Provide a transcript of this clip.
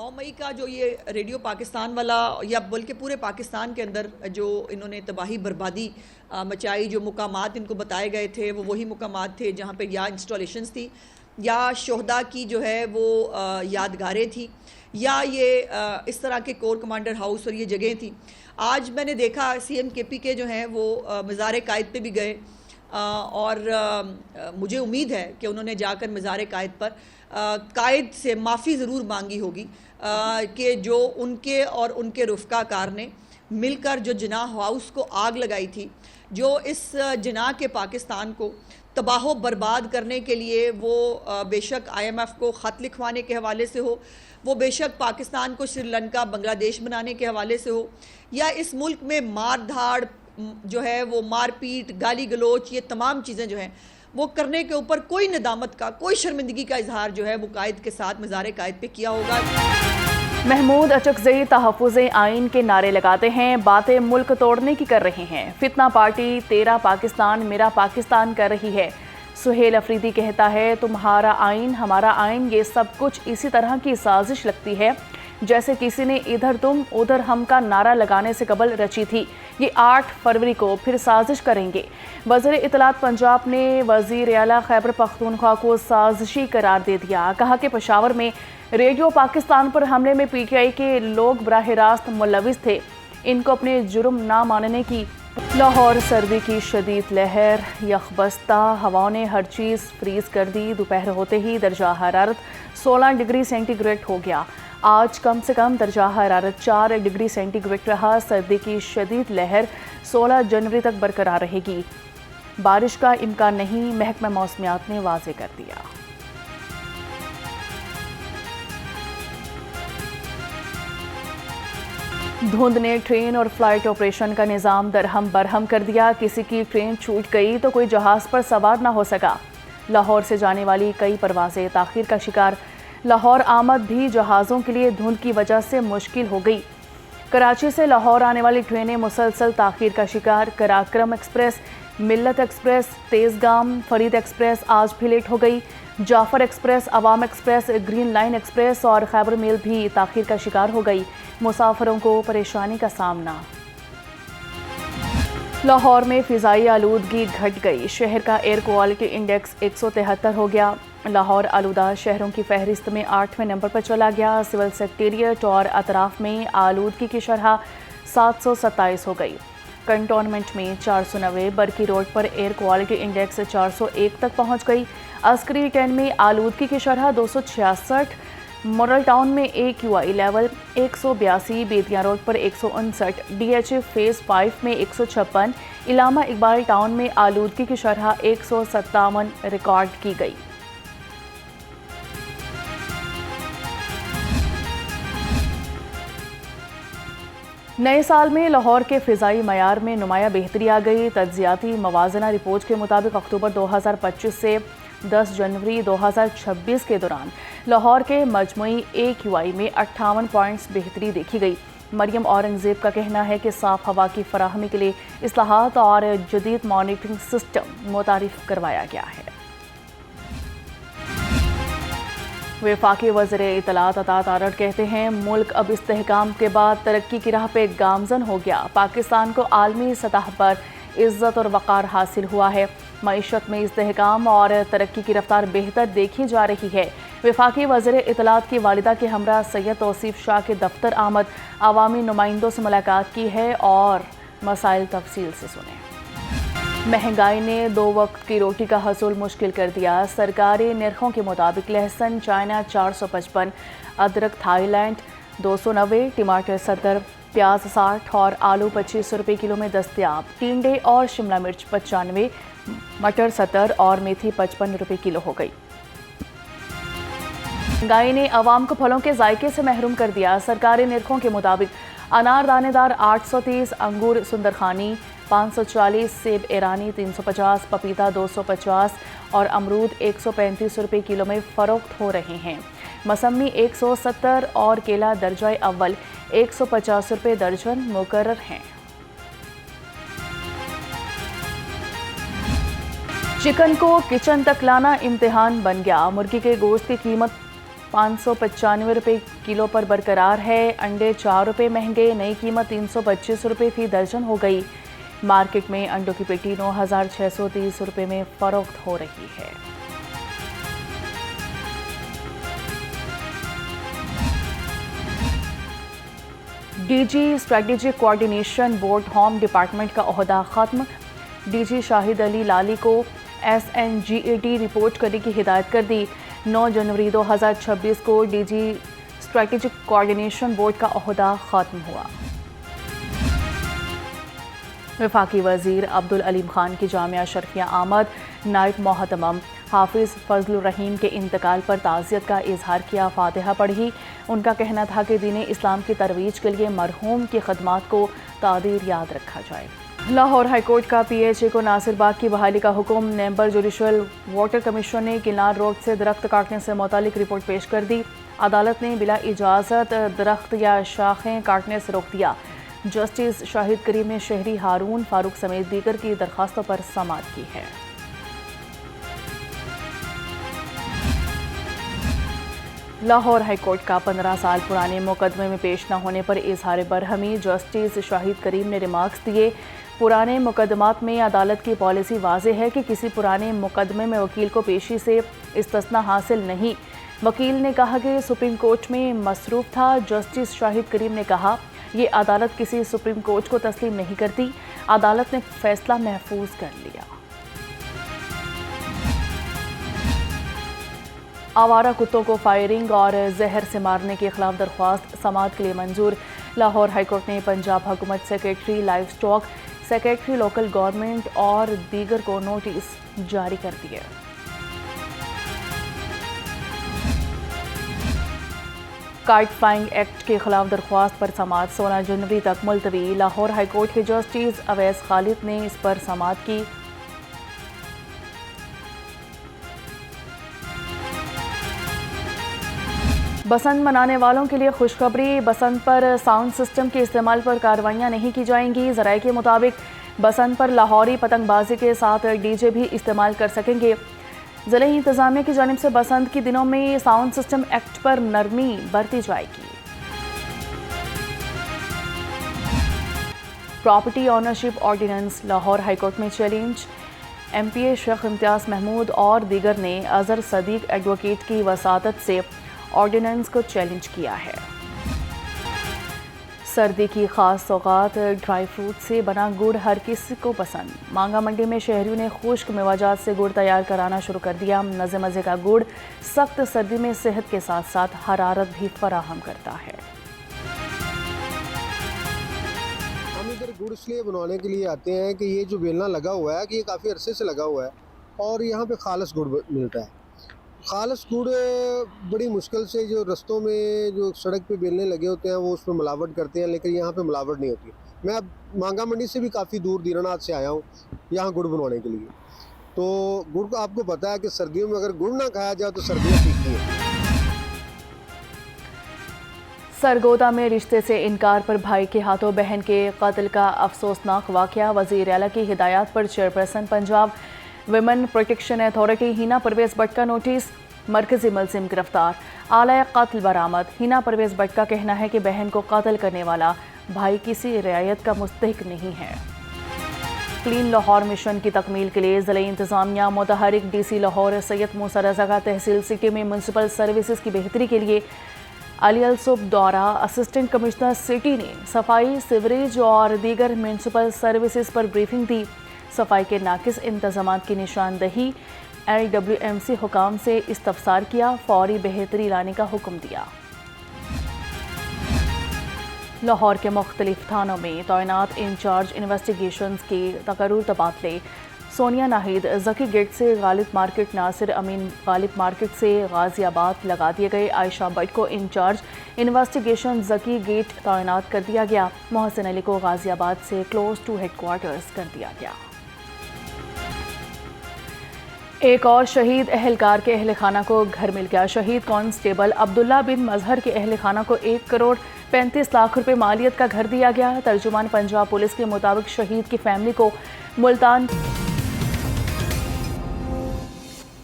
9 मई का जो ये रेडियो पाकिस्तान वाला या बल्कि पूरे पाकिस्तान के अंदर जो इन्होंने तबाही बर्बादी मचाई, जो मुकामात इनको बताए गए थे वो वही मुकामात थे जहाँ पे या इंस्टॉलेशंस थी या शोहदा की जो है वो यादगारें थी या ये इस तरह के कोर कमांडर हाउस और ये जगह थी। आज मैंने देखा CM KP के जो हैं वो मज़ार कायद पे भी गए और मुझे उम्मीद है कि उन्होंने जाकर मज़ार कायद पर कायद से माफ़ी ज़रूर मांगी होगी कि जो उनके और उनके रुफ़्क़ाकार ने मिलकर जो जिनाह हाउस को आग लगाई थी, जो इस जिनाह के पाकिस्तान को तबाह बर्बाद करने के लिए वो बेशक IMF को ख़त लिखवाने के हवाले से हो, वो बेशक पाकिस्तान को श्रीलंका बांग्लादेश बनाने के हवाले से हो, या इस मुल्क में मार धाड़ जो है वो मारपीट गाली गलोच ये तमाम चीज़ें जो हैं वो करने के ऊपर कोई नदामत का, कोई शर्मिंदगी का इजहार जो है वो कायद के साथ मज़ार कायद पे किया होगा। महमूद अचकज़ई तहफ़्फ़ुज़े आइन के नारे लगाते हैं, बातें मुल्क तोड़ने की कर रहे हैं। फितना पार्टी तेरा पाकिस्तान मेरा पाकिस्तान कर रही है। सुहेल अफरीदी कहता है तुम्हारा आइन हमारा आइन, ये सब कुछ इसी तरह की साजिश लगती है जैसे किसी ने इधर तुम उधर हम का नारा लगाने से कबल रची थी। ये 8 फरवरी को फिर साजिश करेंगे। वज़ीर इत्तलात पंजाब ने वज़ीर आला खैबर पख्तूनख्वा को साजिशी करार दे दिया। कहा कि पेशावर में रेडियो पाकिस्तान पर हमले में PTI के लोग बराह रास्त मुलविस थे, इनको अपने जुर्म ना मानने की। लाहौर सर्दी की शदीद लहर, यखबस्ता हवाओं ने हर चीज़ फ्रीज कर दी। दोपहर होते ही दर्जा हरारत 16 डिग्री सेंटीग्रेड हो गया। आज कम से कम दर्जा हरारत 4 डिग्री सेंटीग्रेड रहा। सर्दी की शदीद लहर 16 जनवरी तक बरकरार रहेगी। बारिश का इम्कान नहीं, महकमा मौसमियात ने वाज़ेह कर दिया। धुंध ने ट्रेन और फ्लाइट ऑपरेशन का निज़ाम दरहम बरहम कर दिया। किसी की ट्रेन छूट गई तो कोई जहाज़ पर सवार ना हो सका। लाहौर से जाने वाली कई परवाज़ें ताख़ीर का शिकार। लाहौर आमद भी जहाज़ों के लिए धुंध की वजह से मुश्किल हो गई। कराची से लाहौर आने वाली ट्रेनें मुसलसल ताख़ीर का शिकार। कराक्रम एक्सप्रेस, मिल्लत एक्सप्रेस, तेज़गाम, फरीद एक्सप्रेस आज भी लेट हो गई। जाफ़र एक्सप्रेस, अवाम एक्सप्रेस, ग्रीन लाइन एक्सप्रेस और खैबर मेल भी ताख़ीर का शिकार हो गई। मुसाफिरों को परेशानी का सामना। लाहौर में फ़िज़ाई आलूदगी घट गई। शहर का एयर क्वालिटी इंडेक्स 173 हो गया। लाहौर आलूदा शहरों की फहरिस्त में 8वें नंबर पर चला गया। सिविल सेक्रेटेरिएट और अतराफ में आलूदगी की शरह 727 हो गई। कंटोनमेंट में 490, बरकी रोड पर एयर क्वालिटी इंडेक्स 401 तक पहुंच गई। अस्करी 10 में आलूदगी की शरह 266, मॉडल टाउन में AQI लेवल 182, बेतियां रोड पर 159, DHA फेज़ 5 में 156, इलामा इकबाल टाउन में आलूदगी की शरह 157 रिकॉर्ड की गई। नए साल में लाहौर के फ़िज़ाई मयार में नुमाया बेहतरी आ गई। तज्ज़ियाती मवाजना रिपोर्ट के मुताबिक अक्टूबर 2025 से 10 जनवरी 2026 के दौरान लाहौर के मजमुई AQI में 58 पॉइंट्स बेहतरी देखी गई। मरियम औरंगज़ेब का कहना है कि साफ़ हवा की फराहमी के लिए इस्लाहात और जदीद मॉनिटरिंग सिस्टम मुतारिफ करवाया गया है। वफाकी वज़ीर इत्तलात अता तारड़ कहते हैं मुल्क अब इस्तेहकाम के बाद तरक्की की राह पे गामजन हो गया। पाकिस्तान को आलमी सतह पर इज़्ज़त और वक़ार हासिल हुआ है। मईशत में इस्तेहकाम और तरक्की की रफ्तार बेहतर देखी जा रही है। वफाकी वज़ीर इत्तलात की वालिदा के हमरा सैयद तौसीफ़ शाह के दफ्तर आमद, अवामी नुमाइंदों से मुलाकात की है और मसाइल तफसील से सुने। महंगाई ने 2 वक्त की रोटी का हसूल मुश्किल कर दिया। सरकारी निर्खों के मुताबिक लहसुन चाइना 455, अदरक थाईलैंड 290, टमाटर 70, प्याज 60 और आलू 25 रुपये किलो में दस्तयाब। टिंडे और शिमला मिर्च 95, मटर 70 और मेथी 55 रुपये किलो हो गई। महंगाई ने अवाम को फलों के जायके से महरूम कर दिया। सरकारी निर्खों के मुताबिक अनार दानेदार 830, अंगूर सुंदरखानी 540, सेब ईरानी 350, पपीता 250 और अमरूद 135 रुपये किलो में फ़रोख्त हो रहे हैं। मौसमी 170 और केला दर्जा अव्वल 150 रुपये दर्जन मुकर्रर हैं। चिकन को किचन तक लाना इम्तिहान बन गया। मुर्गी के गोश्त की कीमत 595 रुपये किलो पर बरकरार है। अंडे 4 रुपये महंगे, नई कीमत 325 रुपये फी दर्जन हो गई। मार्केट में अंडों की पेटी 9,630 रुपये में फरोख्त हो रही है। DG strategic coordination board home department का ओहदा खत्म। डीजी शाहिद अली लाली को SNGAD रिपोर्ट करने की हिदायत कर दी। 9 जनवरी 2026 को डीजी स्ट्रेटेजिक कोऑर्डिनेशन बोर्ड का ओहदा खत्म हुआ। वफाकी वजीर अब्दुल अलीम खान की जामिया शरफिया आमद, नायब मोहतमम हाफिज़ फजलुर रहीम के इंतकाल पर ताज़ियत का इजहार किया, फातिहा पढ़ी। उनका कहना था कि दीन इस्लाम की तरवीज के लिए मरहूम की खदमात को तादीर याद रखा जाए। लाहौर हाईकोर्ट का PHA को नासिर बाग की बहाली का हुक्म। मेंबर जुडिशल वाटर कमीशन ने किनार रोड से दरख्त काटने से मुतालिक रिपोर्ट पेश कर दी। अदालत ने बिला इजाज़त दरख्त या शाखें काटने से रोक दिया। जस्टिस शाहिद करीम ने शहरी हारून फारूक समेत दीगर की दरखास्तों पर समाअत की है। लाहौर हाईकोर्ट का 15 साल पुराने मुकदमे में पेश न होने पर इजहार बरहमी। जस्टिस शाहिद करीम ने रिमार्क्स दिए। पुराने मुकदमात में अदालत की पॉलिसी वाज़ेह है कि किसी पुराने मुकदमे में वकील को पेशी से इस्तिस्ना हासिल नहीं। वकील ने कहा कि सुप्रीम कोर्ट में मसरूफ़ था। जस्टिस शाहिद करीम ने कहा, ये अदालत किसी सुप्रीम कोर्ट को तस्लीम नहीं करती। अदालत ने फैसला महफूज कर लिया। आवारा कुत्तों को फायरिंग और जहर से मारने के खिलाफ दरख्वास्त समाअत के लिए मंजूर। लाहौर हाईकोर्ट ने पंजाब हुकूमत secretary live stock, secretary local government और दीगर को नोटिस जारी कर दिए। काइट फ्लाइंग एक्ट के खिलाफ दरख्वास्त पर समाअत 16 जनवरी तक मुलतवी। लाहौर हाईकोर्ट के जस्टिस अवैस खालिद ने इस पर समाअत की। बसंत मनाने वालों के लिए खुशखबरी। बसंत पर साउंड सिस्टम के इस्तेमाल पर कार्रवाइयां नहीं की जाएंगी। ज़राए के मुताबिक बसंत पर लाहौरी पतंगबाजी के साथ DJ भी इस्तेमाल कर सकेंगे। ज़िला इंतज़ामिया की जानिब से बसंत के दिनों में साउंड सिस्टम एक्ट पर नरमी बरती जाएगी। Property ownership ordinance Lahore high court में चैलेंज। MPA शेख इम्तियाज़ महमूद और दीगर ने अजहर सदीक एडवोकेट की वसातत से ऑर्डिनेंस को चैलेंज किया है। सर्दी की खास सौगात ड्राई फ्रूट से बना गुड़ हर किसी को पसंद। मांगा मंडी में शहरियों ने खुश्क मेवाजात से गुड़ तैयार कराना शुरू कर दिया। मज़े मज़े का गुड़ सख्त सर्दी में सेहत के साथ साथ हरारत भी फराहम करता है। हम इधर गुड़ इसलिए बनवाने के लिए आते हैं कि ये जो बेलना लगा हुआ है कि ये काफ़ी अरसे से लगा हुआ है और यहाँ पे खालिस गुड़ मिलता है। खालिस गुड़ बड़ी मुश्किल से जो रस्तों में जो सड़क पे बेलने लगे होते हैं वो उसमें मिलावट करते हैं, लेकिन यहाँ पे मिलावट नहीं होती। मैं अब मांगा मंडी से भी काफ़ी दूर दीनानाथ से आया हूँ यहाँ गुड़ बनवाने के लिए। तो गुड़ को आपको पता है कि सर्दियों में अगर गुड़ ना खाया जाए तो सर्दियाँ फीकी हैं। सरगोदा में रिश्ते से इनकार पर भाई के हाथों बहन के कत्ल का अफसोसनाक वाक़या। वज़ीर आला की हिदायत पर chairperson Punjab women protection authority Hina Parvez Bhatt का नोटिस। मरकज़ी मुलज़िम गिरफ्तार, आला कत्ल बरामद। हिना परवेज़ भट्ट का कहना है कि बहन को कत्ल करने वाला भाई किसी रियायत का मुस्तहिक नहीं है। क्लीन लाहौर मिशन की तकमील के लिए ज़िला इंतज़ामिया मुतहरिक DC लाहौर सैयद मूसा रज़ा का तहसील सिटी में म्यूनसिपल सर्विसेज की बेहतरी के लिए अली अलसुब दौरा। असिस्टेंट कमिश्नर सिटी ने सफाई, सीवरेज और दीगर म्यूनसिपल सर्विसेज पर ब्रीफिंग दी। सफाई के नाकिस इंतज़ामात की निशानदही LWMC हुकाम से इस्तफसार किया। फौरी बेहतरी लाने का हुक्म दिया। लाहौर के मुख्तलिफ थानों में तैनात इंचार्ज इन्वेस्टिगेशंस के तकर्रुर तबादले। सोनिया नाहिद जकी गेट से गालिब मार्केट, नासिर अमीन गालिब मार्केट से गाजियाबाद लगा दिए गए। आयशा भट्ट को इंचार्ज इन्वेस्टिगेशन जकी गेट तैनात कर दिया गया। मोहसिन अली को गाजियाबाद से क्लोज टू हेडक्वार्टर्स कर दिया गया। एक और शहीद अहलकार के अहल खाना को घर मिल गया। शहीद कांस्टेबल अब्दुल्ला बिन मजहर के अहल खाना को 1 करोड़ 35 लाख रुपए मालियत का घर दिया गया। तर्जुमान पंजाब पुलिस के मुताबिक शहीद की फैमिली को मुल्तान